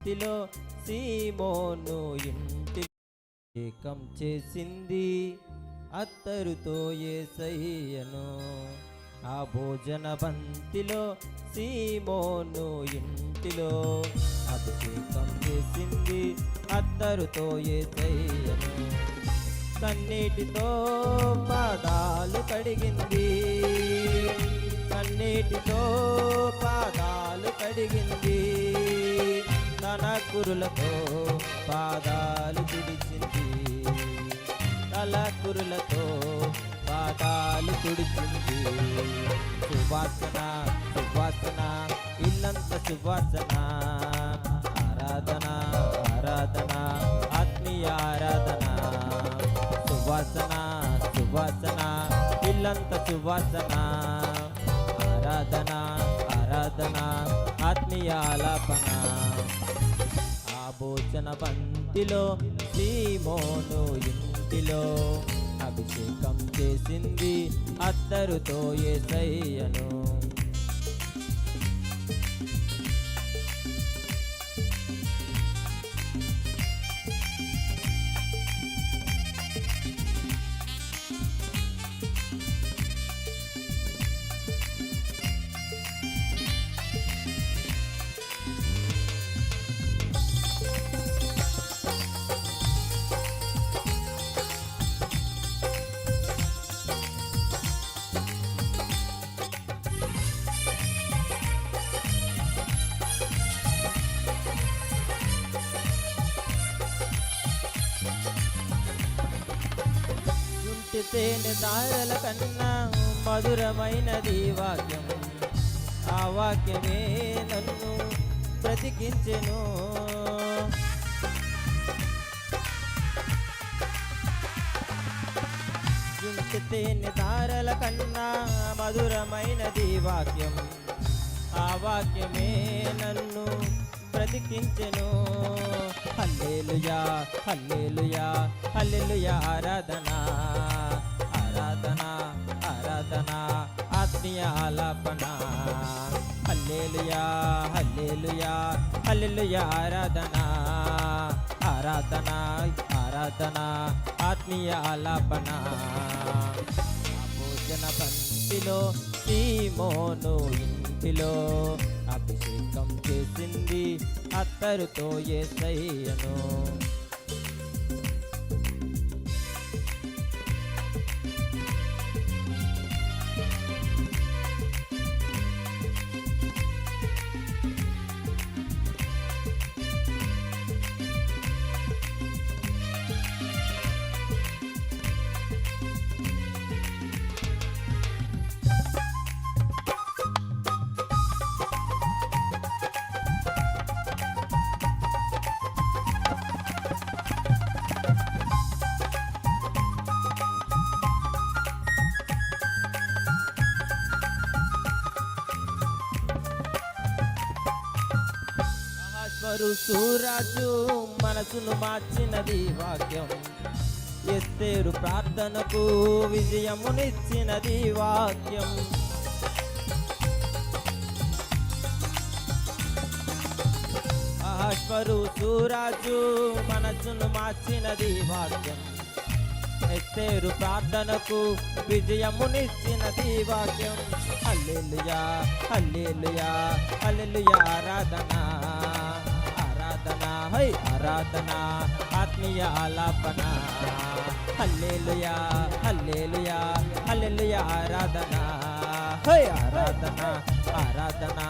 బంతిలో సీమోను ఇంటి ఏకం చేసింది అత్తరుతో యేసయ్యను. ఆ భోజన బంతిలో సీమోను ఇంటిలో అభిషేకం చేసింది అత్తరుతో యేసయ్యను. కన్నీటితో పాదాలు కడిగింది, కన్నీటితో పాదాలు కడిగింది, తన కురులతో పాదాలు తుడిచింది, తల కురులతో పాదాలు తుడిచింది. సువాసన సువాసన ఇల్లంత సువాసన, ఆరాధన ఆరాధన ఆత్మీయ ఆరాధన. సువాసన సువాసన ఇల్లంత సువాసన, ఆరాధన ఆరాధన ఆత్మీయ ఆలాపన. ఆ భోజన బంతిలో సీమోను ఇంటిలో అభిషేకం చేసింది అత్తరుతో యేసయ్యను. తేనె దారల కన్నా మధురమైనది వాక్యం, ఆ వాక్యమే నన్ను బ్రతికించెను. తేనె దారల కన్నా మధురమైనది వాక్యం, ఆ వాక్యమే నన్ను బ్రతికించెను. హల్లెలూయా హల్లెలూయా హల్లెలూయా ఆరాధన ఆరాధన ఆరాధన ఆత్మీయ ఆలాపన. హల్లెలూయా హల్లెలూయా హల్లెలూయా ఆరాధన ఆరాధన ఆరాధన ఆత్మీయ ఆలాపన. భోజన బంతిలో సీమోను ఇంటిలో అభిషేకం చేసింది అత్తరుతో యేసయ్యను. సూరాజు మనసును మార్చినది వాక్యం, ఎస్తేరు ప్రార్థనకు విజయమునిచ్చినది వాక్యం. సూరాజు మనసును మార్చినది వాక్యం, ఎస్తేరు ప్రార్థనకు విజయమునిచ్చినది వాక్యం. హల్లెలూయా హల్లెలూయా హల్లెలూయా ఆరాధన ఆరాధన హై ఆరాధన ఆత్మీయ ఆలాపన. హల్లెలూయా హల్లెలూయా హల్లెలూయా ఆరాధన హై ఆరాధన ఆరాధన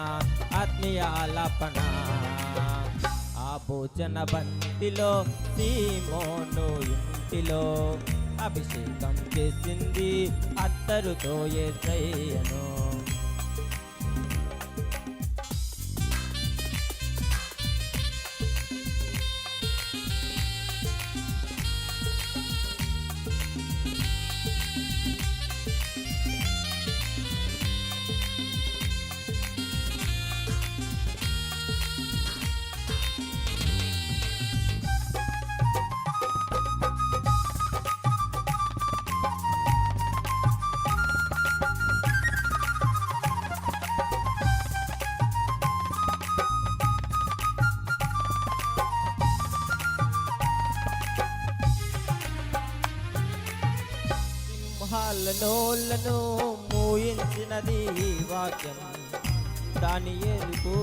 ఆత్మీయ ఆలాపన. ఆ భోజన బంతిలో సీమోను ఇంటిలో అభిషేకం చేసింది అత్తరుతో యేసయ్యను. సింహాల నోళ్ళను మూయించినది ఈ వాక్యం, దానియేలుకు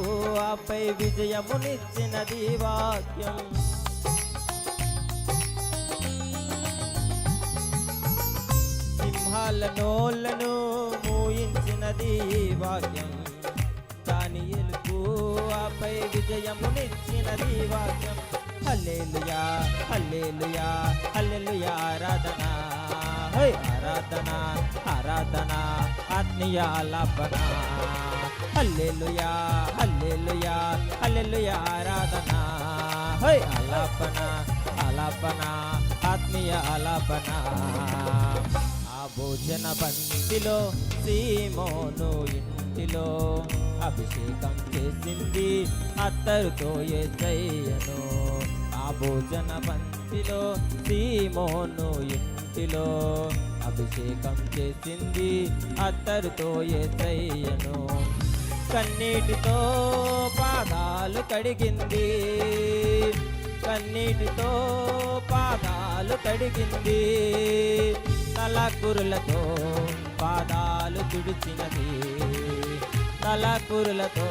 ఆపై విజయమునిచ్చినది ఈ వాక్యం. సింహాల నోళ్ళను మూయించినది ఈ వాక్యం, దానియేలుకు ఆపై విజయమునిచ్చినది ఈ వాక్యం. హల్లెలూయా హల్లెలూయా హల్లెలూయా ఆరాధన, హై ఆరాధన ఆరాధన ఆత్మీయ ఆలాపన. హల్లెలూయా హల్లెలూయా హల్లెలూయా ఆరాధన, హై ఆలాపన ఆలాపన ఆత్మీయ ఆలాపన. ఆ భోజన బంతిలో సీమోను ఇంటిలో అభిషేకం చేసింది అత్తరుతో యేసయ్యను. ఆ భోజన బంతిలో సీమోను ఇంటిలో అభిషేకం చేసింది అత్తరుతో యేసయ్యను. కన్నీటితో పాదాలు కడిగింది, కన్నీటితో పాదాలు కడిగింది, తలకురులతో పాదాలు తుడిచినది, తలకురులతో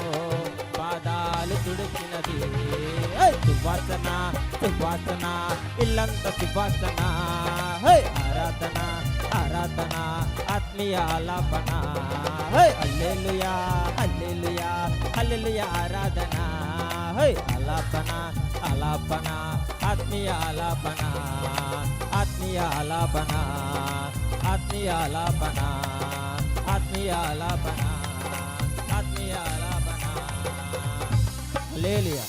పాదాలు తుడిచినది. సువాసన సువాసన ఇల్లంత సువాసన, ఆరాధన ఆరాధన ఆత్మీయ ఆలాపన. హల్లెలూయా హల్లెలూయా హల్లెలూయా ఆరాధన, ఆలాపన ఆలాపన ఆత్మీయ ఆలాపన, ఆత్మీయ ఆలాపన ఆత్మీయ ఆలాపన ఆత్మీయ ఆలాపన ఆత్మీయ ఆలాపన. హల్లెలూయా.